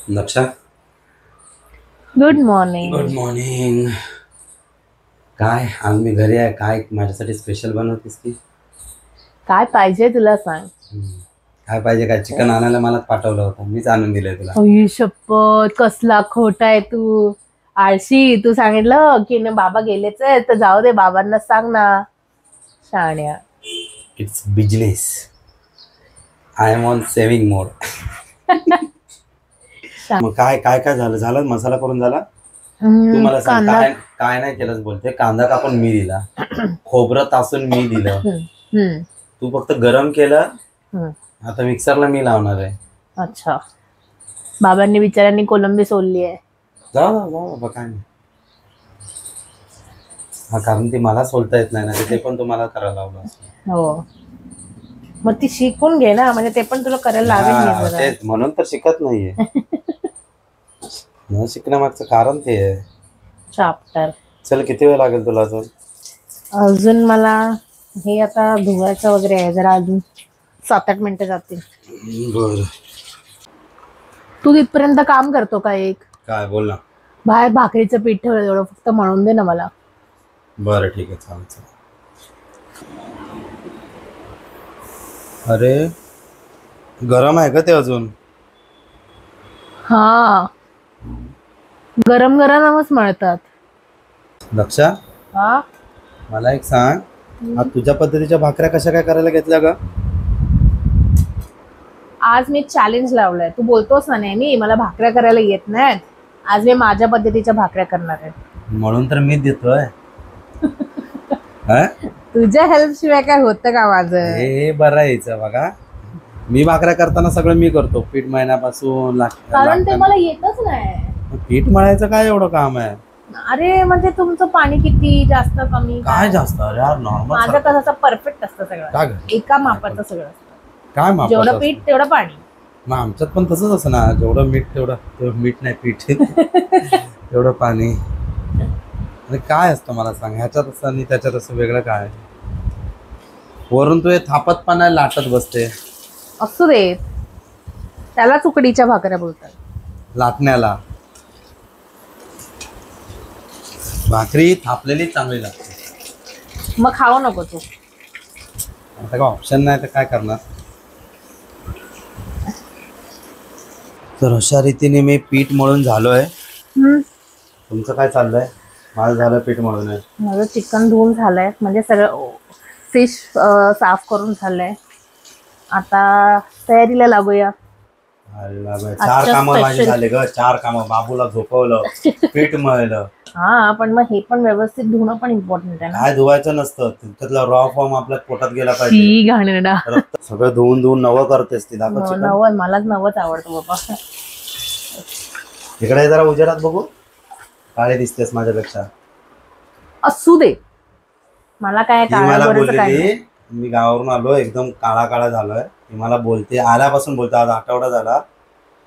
नक्षा, good morning. Good morning. काय आज मी घरी आहे. काय माझ्यासाठी स्पेशल बनवतेस की काय पाहिजे तुला सांग. काय पाहिजे? काय चिकन आणायला मला पाठवलं होतं, मीच आणून दिलंय तुला. अय्यो शपथ, कसला खोटा आहे तू. आळशी. तू सांगितलं की ना बाबा गेलेच आहे तर जाऊ दे, बाबांना सांग ना. शाण्या. It's business. I am on saving mode. मग काय काय काय झालं? झालं मसाला करून झाला. तू मला सांग, काय काय नाही केलंच बोलते. कांदा कापून मी दिला, खोबरं तासून मी दिलं, तू फक्त गरम केलं. आता मिक्सरला मी लावणार आहे. अच्छा. बाबांनी बिचाऱ्यांनी कोलंबी सोडली आहे. जाऊ बाबा, काय नाही. हा, कारण ती मला सोलता येत नाही ना, ते पण तुम्हाला करायला लावलं. हो, मग ती शिकून घे ना, म्हणजे ते पण तुला करायला लावेल. तेच म्हणून तर शिकत नाहीये. न शिकण्यामागचं कारण ते आहे. चाप्टर. चल, किती वेळ लागेल तुला अजून मला हे आता धुवायचं वगैरे आहे, जरा अजून 7-8 मिनिटं जातील. बर. तू तिथपर्यंत काम करतो का? एक काय बोल ना. बाहेर भाकरीचं पीठ ठेवलं, एवढं फक्त म्हणून दे ना मला. बरं, ठीक आहे, चालेल. अरे, गरम आहे का ते अजून? हा, गरम गरमच मळतात. लक्षा, हा, मला एक सांग, आज तुझ्या पद्धतीच्या भाकऱ्या कशा काय करायला घेतल्या ग? आज मी चॅलेंज लावलंय. तू बोलतोस ना नेहमी मला भाकऱ्या करायला येत नाहीत, आज मी माझ्या पद्धतीच्या भाकऱ्या करणार आहे. म्हणून तर मी देतोय. तुझ्या हेल्प शिवाय काय होतं का माझं? हे बरं यायचं बघा. मी भाकऱ्या करताना सगळं मी करतो, पीठ मळण्यापासून. कारण ते मला येतच नाही. पीठ मळायचं काय एवढं काम आहे? अरे म्हणजे तुमचं पाणी किती जास्त कमी काय जास्त? अरे यार, नॉर्मल. माझं कसं परफेक्ट असतं सगळं, एका मापाचं सगळं असतं. काय माप? जेवढं पीठ तेवढं पाणी. मग आमच्यात पण तसंच असं ना, जेवढं मीठ तेवढं मीठ नाही, पीठ तेवढं पाणी. आणि काय असतं मला सांग, ह्याच्यात असं आणि त्याच्यात असं वेगळं काय? वरून तू हे थापत पण नाही, लाटत बसते. असू दे, त्याला उकडीच्या भाकऱ्या बोलतात. लाटण्याला भाकरी थापलेली चांगली लागते. मग खाऊ नको तू. आता काय ऑप्शन नाही तर काय करणार. तर अशा रीतीने मी पीठ मळून झालोय. तुमचं काय चाललंय? माझं झालं पीठ मळून आहे. माझं चिकन धुवून झालंय, म्हणजे सगळं फिश साफ करून झालंय. आता तयारीला लागूया. 4 कामं माझे झाले ग. 4 कामं. बाबूला झोपवलं, पीठ मळलं. हा, पण मग हे पण व्यवस्थित धुणं पण इम्पॉर्टंट आहे ना. काय धुवायचं नसतं, त्यातला रॉ फॉर्म आपल्या पोटात गेला पाहिजे. सगळं धुवून नवं करतेस ती. दाखव चिकन. नवल, मलाच नवच आवडतो बाबा. इकडे जरा उजेडात बघू. काळे दिसतेस माझ्यापेक्षा. असू दे, मला काय मला बोलली, मी गावावरून आलो एकदम काळा काळा झालोय. ती मला बोलते, आल्यापासून बोलते, आज आठवडा झाला,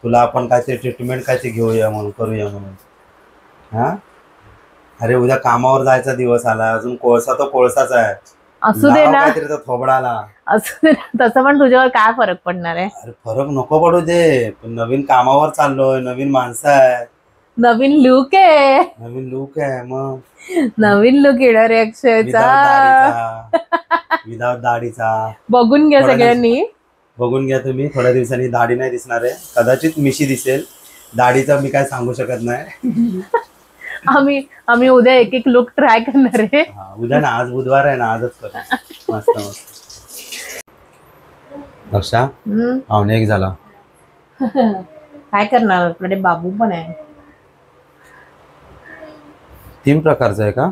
तुला आपण काहीतरी ट्रीटमेंट काहीतरी घेऊया म्हणून, करूया म्हणून. हा, अरे उद्या कामावर जायचा दिवस आला, अजून कोळसा तो कोळसाच आहे. असू दे ना, काहीतरी थोबडाला. असू दे, तसं पण तुझ्यावर काय फरक पडणार आहे? अरे फरक नको पडू दे, पण नवीन कामावर चाललोय, नवीन माणसं आहे, नवीन लुक आहे. नवीन लुक आहे. मग नवीन लुक येणार आहे अक्षयचा, विदाउट दाढीचा. बघून घ्या सगळ्यांनी, बघून घ्या तुम्ही. थोड्या दिवसांनी दाढी नाही दिसणार आहे, कदाचित मिशी दिसेल. दाढीचा मी काय सांगू शकत नाही. आम्ही उद्या एक लुक ट्राय करणार आहे. उद्या ना, आज बुधवार आहे ना, आजच करू. मस्त मस्त. लक्षा, पावणे 1 झाला. काय करणार, आपल्याकडे बाबू पण आहे. 3 प्रकारचं आहे का?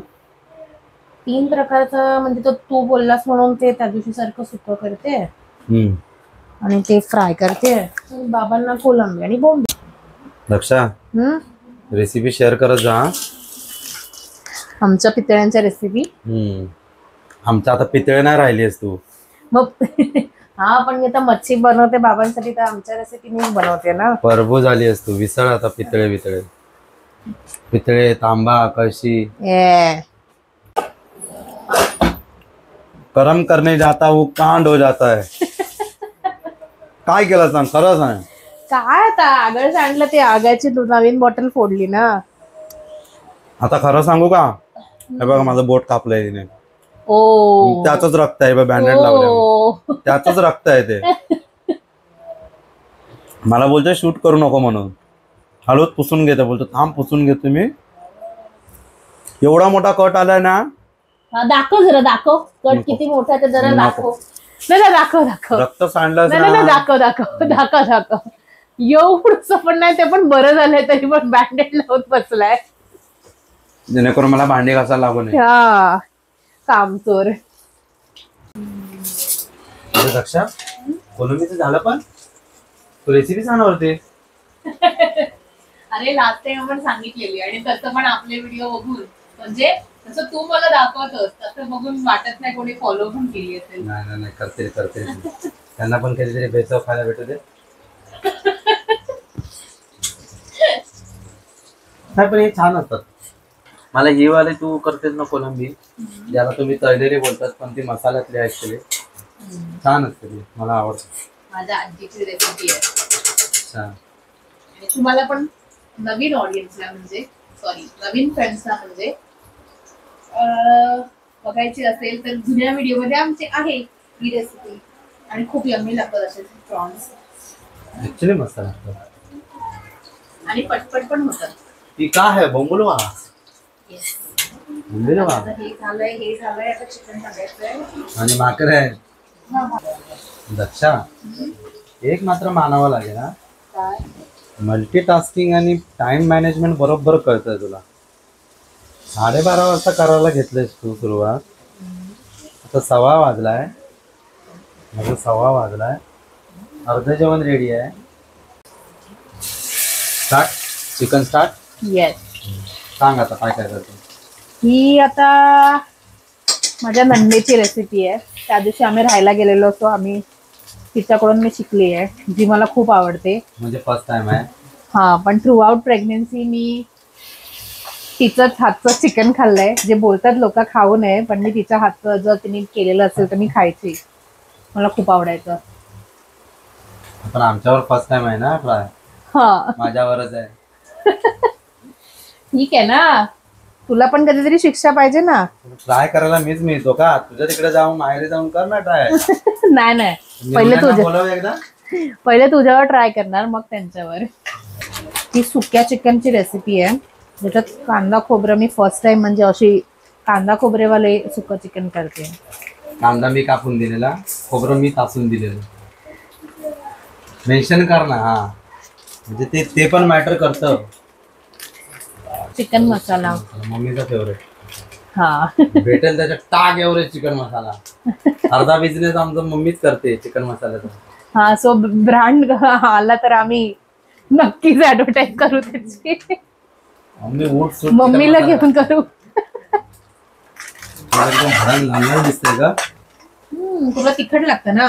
3 प्रकारचं म्हणजे तो तू बोललास म्हणून ते त्या दिवशी सारखं सुकं करते आणि ते फ्राय करते. बाबांना कोलंबी आणि बोंबील. लक्षा, रेसिपी शेअर करत जा. आमच्या पितळ्यांच्या रेसिपी. आमच्या आता पितळे नाही राहिलीस तू. मग हा, पण मी आता मच्छी बनवते बाबांसाठी, तर आमच्या रेसिपी मी बनवते ना. परभू झाली असतो. विसळ आता पितळे बितळे. पितळे, तांबा, कळशी. कर्म करने जाता वो कांड हो जाता है. काय केलं सांग, खरं सांग. काय आता आगळ सांडलं ते आगाची नवीन बॉटल फोडली ना. आता खरं सांगू का, हे बघा माझं बोट कापलंय तिने. ओ त्याच रक्त आहे, बँडेड लावलं त्याच रक्त आहे ते. मला बोलतोय शूट करू नको म्हणून, हळूच पुसून घेतो. बोलतो थांब पुसून घेतो मी. एवढा मोठा कट आलाय ना. दाखव जरा, दाखव कट किती मोठा आहे ते जरा दाखव. नाही दाखव दाखव. रक्त सांडलं नाही दाखव दाखव दाखव दाखव. एवढंच पण नाही, ते पण बरं झालंय तरी पण बँडेड लावून बसलाय, जेणेकरून मला भांडी घासायला लागू नये. हा कामचोर. दक्षा कोलंबीचं झालं, पण तू रेसिपी सांगणार होती. अरे लास्ट टाइम आपण सांगितलेली, आणि तसं पण आपले व्हिडिओ बघून, म्हणजे तसं तू मला दाखवतोस तसं बघून वाटत नाही कोणी फॉलो पण केली असेल. नाही करते त्यांना पण कधीतरी बेचव खायला भेटू दे. नाही पण हे छान असतात. मला ही वाले तू करतेस ना कोलंबी, ज्याला तुम्ही तळलेली बोलतात पण ती मसाल्यातली ऍक्च्युली छान असते ती, मला आवडते. माझ्या आजीची रेसिपी आहे. अच्छा. आणि तुम्हाला पण नवीन ऑडियन्सला, म्हणजे सॉरी नवीन फ्रेंड्सला, म्हणजे बघायची असेल तर जुन्या व्हिडिओ मध्ये आमचे आहे ही रेसिपी, आणि खूप यम्मी लागतात असे प्रॉन्स. ऍक्च्युली मस्त लागतात आणि पटपट पण होतात. ती का आहे बोंबुलवा. हे झालंय आता चिकन टाकायचंय आणि भाकर आहे. दक्षा एक मात्र मानावं लागेल हा, काय मल्टीटास्किंग आणि टाइम मॅनेजमेंट बरोबर कळतंय तुला. 12:30 वाजता करायला घेतलंयस तू सुरुवात, आता 1:15 वाजलाय, माझं 1:15 वाजलाय, अर्ध जेवण रेडी आहे. Start chicken start. येस. सांग आता काय काय करतो. ही आता माझ्या नंदेची रेसिपी आहे. त्या दिवशी आम्ही राहायला गेलेलो होतो, आम्ही तिच्याकडून मी शिकली आहे, जी मला खूप आवडते. म्हणजे फर्स्ट टाइम आहे. हा, पण थ्रू आउट प्रेग्नेन्सी मी तिचंच हातचं चिकन खाल्लंय. जे बोलतात लोक खाऊ नये, पण मी तिच्या हातचं जर तिने केलेलं असेल तर मी खायची, मला खूप आवडायचं. पण आमच्यावर फर्स्ट टाइम आहे ना ट्राय. हा माझ्यावरच आहे. ठीक आहे ना, तुला पण कधीतरी शिक्षा पाहिजे ना. ट्राय करायला मीच मिळतो का, तुझ्या तिकडे जाऊन माहेरी जाऊन कर ना ट्राय. नाही बोलव एकदा. पहिले तुझ्यावर ट्राय करणार, मग त्यांच्यावर. ही सुक्या चिकनची रेसिपी आहे, ज्याच्यात कांदा खोबरं मी फर्स्ट टाइम, म्हणजे अशी कांदा खोबरेवाले सुकं चिकन करते. कांदा मी कापून दिलेला, खोबरं मी तासून दिलेलं. मेन्शन कर ना. हा म्हणजे ते पण मॅटर करतं. चिकन मसाला मम्मीचा फेवरेट. हा भेटेल त्याच्या टाक एवढे चिकन मसाला. अर्धा बिझनेस आमचा मम्मीच करते चिकन मसाल्याचा. हा, सो ब्रँड आला तर आम्ही नक्कीच ऍडव्हर्टाईज करू त्याची. मम्मीला घेऊन करू. एकदम दिसतंय का. तुला तिखट लागतं ना,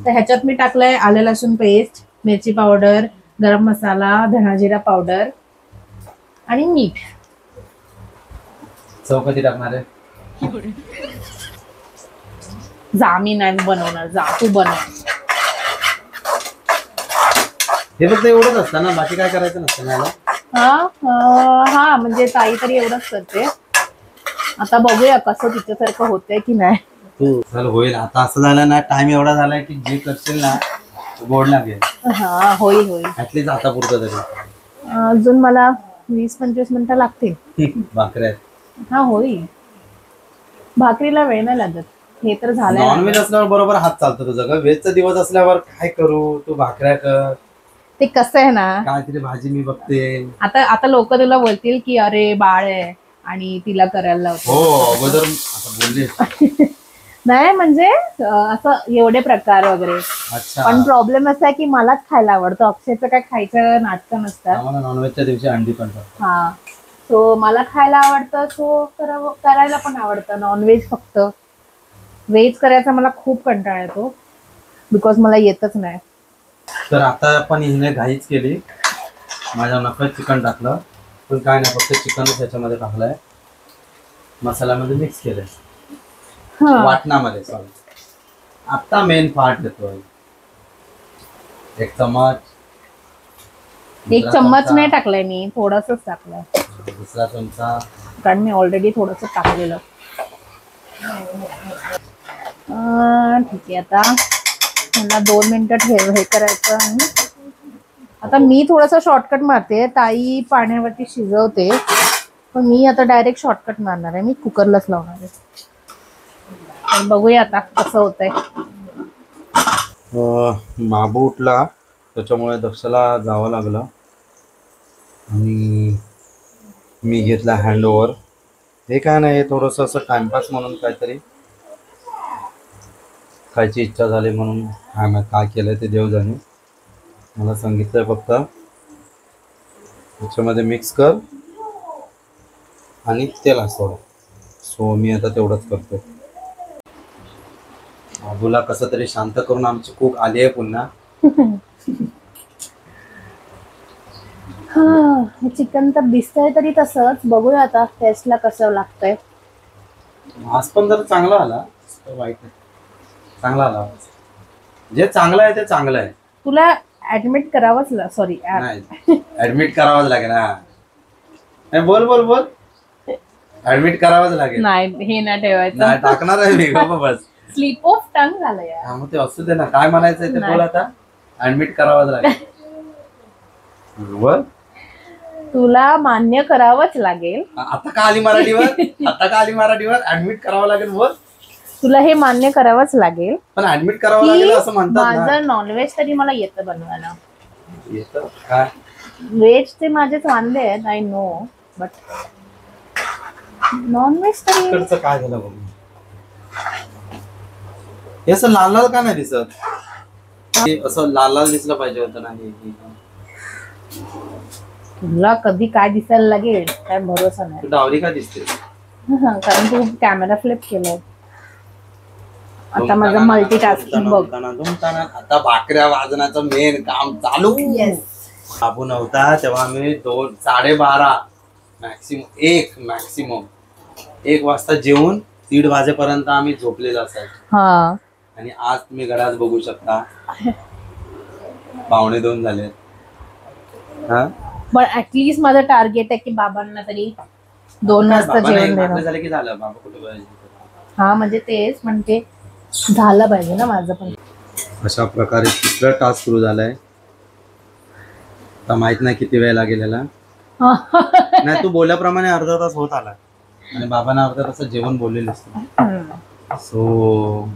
तर ह्याच्यात मी टाकलंय आलं लसूण पेस्ट, मिरची पावडर, गरम मसाला, धना जिरा पावडर आणि मीठ. चव कधी टाकणार आहे. जा, मी नाही बनवणार, जा तू बनव. हे फक्त एवढंच असतं ना, बाकी काय करायचं नसतं ना. हा म्हणजे ताई तरी एवढंच करते. आता बघूया कसं तिच्यासारखं होतंय की नाही. तू चल होईल. आता असं झालं ना, टाइम एवढा झालाय की जे करशील ना गोड लागेल. हा होईल होईल. ऍटलीस्ट आता पुरतं तरी. अजून मला 20-25 मिनिटं लागतील. भाकऱ्या. हा होईल, भाकरीला वेळ नाही लागत. हे तर झालंय. नॉनव्हेज असल्यावर बरोबर हात चालतो तुझं का. व्हेजचा दिवस असल्यावर काय करू, तू भाकऱ्या कर. ते कसं आहे ना, काहीतरी भाजी मी बघते. आता लोक तुला बोलतील की अरे बाळ आहे आणि तिला करायला लावतो. हो अगोदर आता बोलले. नाही म्हणजे असं एवढे प्रकार वगैरे. अच्छा. पण प्रॉब्लेम असा आहे की मलाच खायला आवडतं, अक्षयचं काय खायचं नाटकं नसतात. आम्हाला नॉनव्हेजच्या दिवशी अंडी पण. हा, सो मला खायला आवडतं, सो करायला पण आवडतं. नॉनव्हेज फक्त, व्हेज करायचा मला खूप कंटाळा येतो, बिकॉज मला येतच नाही. तर आता आपण हिने घाईच केली, माझ्या नकळत चिकन टाकलं, पण काय नाही, फक्त चिकनच त्याच्यामध्ये टाकलंय, मसाल्यामध्ये मिक्स केलंय, वाटणामध्ये. सॉरी, आता मेन पार्ट येतोय. 1 चम्मच एक चम्मच नाही टाकलाय मी, थोडंसंच टाकलंय, दुसरा चमचा. कारण मी ऑलरेडी थोडंसं टाकलेलं. ठीक आहे, आता मला 2 मिनिटं हे करायचं. आणि आता मी थोडंसं शॉर्टकट मारते, ताई पाण्यावरती शिजवते, पण मी आता डायरेक्ट शॉर्टकट मारणार आहे, मी कुकरलाच लावणार आहे. तर बघूया आता कसं होतंय. बाबू उठला त्याच्यामुळे दक्षला जावं लागलं आणि मी घेतला हँडओव्हर. हे काय नाही, थोडंसं असं टाइमपास म्हणून काहीतरी खायची इच्छा झाली म्हणून काय केलं ते देव जाणे. मला सांगितलंय फक्त त्याच्यामध्ये मिक्स कर आणि तेल असतं. सो मी आता तेवढंच करतो. बाबूला कसं तरी शांत करून आमची कूक आली आहे पुन्हा. हा, चिकन तर दिसतंय तरी तसंच. बघूया आता टेस्टला कसं लागतंय. आज पण जर चांगला आला, वाईट नाही, चांगला आला. जे चांगलं आहे ते चांगलं आहे. तुला ऍडमिट करावंच सॉरी नाही, ऍडमिट करावंच लागेल ना. नाही, बोल बोल बोल, ऍडमिट करावंच लागेल. नाही, हे नाही ठेवायचं. नाही टाकणार आहे मी, बस. स्लिप ऑफ टंग झालं यार. हा, मग ते असू दे ना, काय म्हणायचंय ते बोल. आता ऍडमिट करावंच लागेल. बोल. तुला मान्य करावंच लागेल. आता का आली मराठीवर? आता का आली मराठीवर? ऍडमिट करावं लागेल. बोल. तुला हे मान्य करावंच लागेल, पण ऍडमिट करावं लागेल असं म्हणतात ना. माझं नॉनव्हेज तरी मला येतं बनवायला. येतं काय? व्हेज ते माझेच वांदे आहेत, आय नो, बट नॉनव्हेज तरी. इकडचं काय झालं बघ, हे असं लाल लाल का नाही दिसत? हे असं लाल लाल दिसलं पाहिजे होतं ना. तुला कधी काय दिसायला लागेल काय भरोसा नाही. तू डावरी का दिसते? कारण तू कॅमेरा फ्लिप केलाय. आता माझं मल्टीटास्किंग बघ. आता भाकऱ्या वाजण्याचं मेन काम चालू. बाबू नव्हता तेव्हा मी 2:30 मॅक्सिमम 1 वाजता जेवून 1:30 वाजेपर्यंत आम्ही झोपलेलो असायचो. आणि आज तुम्ही घरात बघू शकता 1:45 झाले. पण ऍटलीस्ट माझं टार्गेट आहे की बाबांना तरी 2 वाजता जेवण देणं. झालं की झालं. बाबा कुठे? हा, म्हणजे तेच म्हणते, झालं पाहिजे ना माझं पण. अशा प्रकारे 3रा टास्क सुरू झालाय. आता माहित नाही किती वेळ लागेल याला. नाही, तू बोलल्याप्रमाणे अर्धा तास होत आला आणि बाबांना अर्धा तास जेवण बोललेलं असतं. सो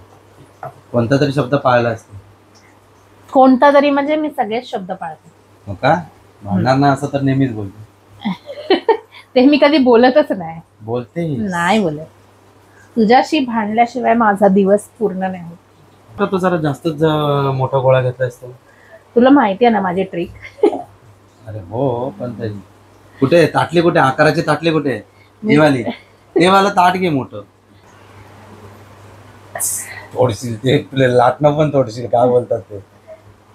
कोणता तरी शब्द पाळला असतो. कोणता तरी म्हणजे मी सगळेच शब्द पाळते. हो का? भांडणार नाही असं तर नेहमीच बोलते. ते मी कधी बोलतच नाही. बोलते नाही बोलत. तुझ्याशी भांडल्याशिवाय माझा दिवस पूर्ण नाही होत. तू जरा जास्तच मोठा गोळा घेतला असतो. तुला माहिती आहे ना माझी ट्रिक. अरे हो, पण कुठे ताटली, कुठे आकाराची ताटली, कुठे दिवाळी ते वाला ताट घे मोठं. थोडीशी ते लाटणं पण थोडीशी काय बोलतात ते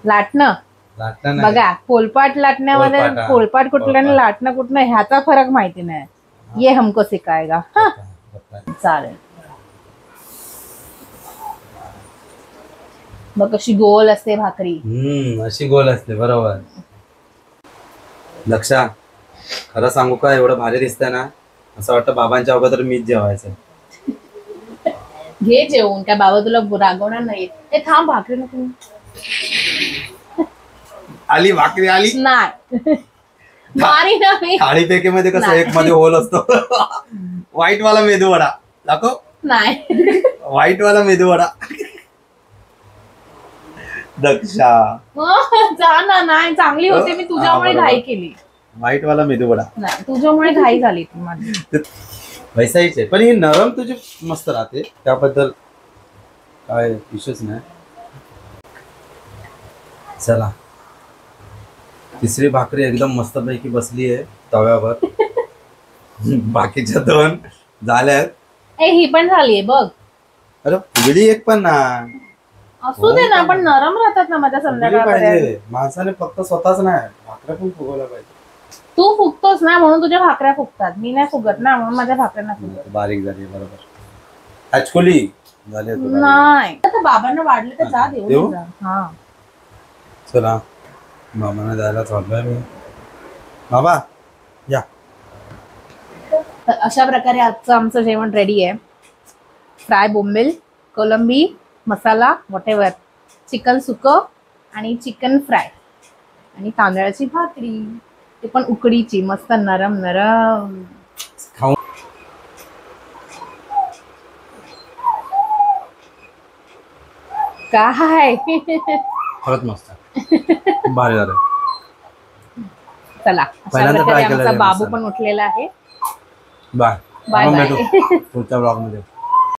लाटणं. बघा, पोलपाट लाटण्यामध्ये पोलपाट कुठलं आणि लाटणं कुठलं ह्याचा फरक माहिती नाही. ये हमको सिखाएगा. चालेल. बघ कशी गोल असते भाकरी. अशी गोल असते, बरोबर. लक्षा, खरं सांगू का, एवढं भारी दिसतंय ना, असं वाटतं बाबांच्या अगोदर मीच जेवायचं. घे जेवून, काय बाबा तुला रागवणार नाही. ते थांब, भाकरी नको. आली भाकरी, आली नाही. मारी ना मी. थाळीपैकी मध्ये कसं एक मध्ये होल असतो. व्हाईट वाला मेदूवडा दाखव. नाही, व्हाईट वाला मेदूवडा. दक्षा जा ना. नाही, चांगली होते. मी तुझ्यामुळे घाई केली. व्हाईट वाला मेदूवडा. नाही, तुझ्यामुळे घाई झाली ती माझी. वैसाहीच आहे, पण ही नरम तुझी मस्त राहते, त्याबद्दल काय विषयच नाही. चला, 3री भाकरी एकदम मस्तपैकी बसली आहे तव्यावर. बाकीच्या 2 झाल्यात. ही पण झालीये बघ. अरे फुगडी एक पण ना. असू दे ना, पण नरम राहतात ना माझ्या संध्याकाळपर्यंत. पाहिजे माणसाने फक्त स्वतःच नाही, भाकऱ्या पण फुगवल्या पाहिजे. तू फुगतोस ना म्हणून तुझ्या भाकऱ्या फुगतात. मी नाही फुगत ना म्हणून माझ्या भाकऱ्या नाही फुगत. बारीक झाली, बरोबर. ऍक्च्युअली झाले नाही. आता बाबांना वाढले तर जा देऊ. देऊ? हा, चला, बाबांना द्यायला चाललोय मी. बाबा या. तर अशा प्रकारे आजचं आमचं जेवण रेडी आहे. फ्राय बोंबील, कोलंबी मसाला व्हॉटेवर, चिकन सुकं आणि चिकन फ्राय आणि तांदळाची भाकरी, ते पण उकडीची मस्त नरम नरम. खाऊ. काय खरंच मस्त भारी झालं. चला अशा पहिल्यांदा प्रकारे try केलं आमचा हे बाबू मसाला. पण उठलेला आहे. बाय. बाय आपण बाय. भेटू पुढच्या ब्लॉग मध्ये.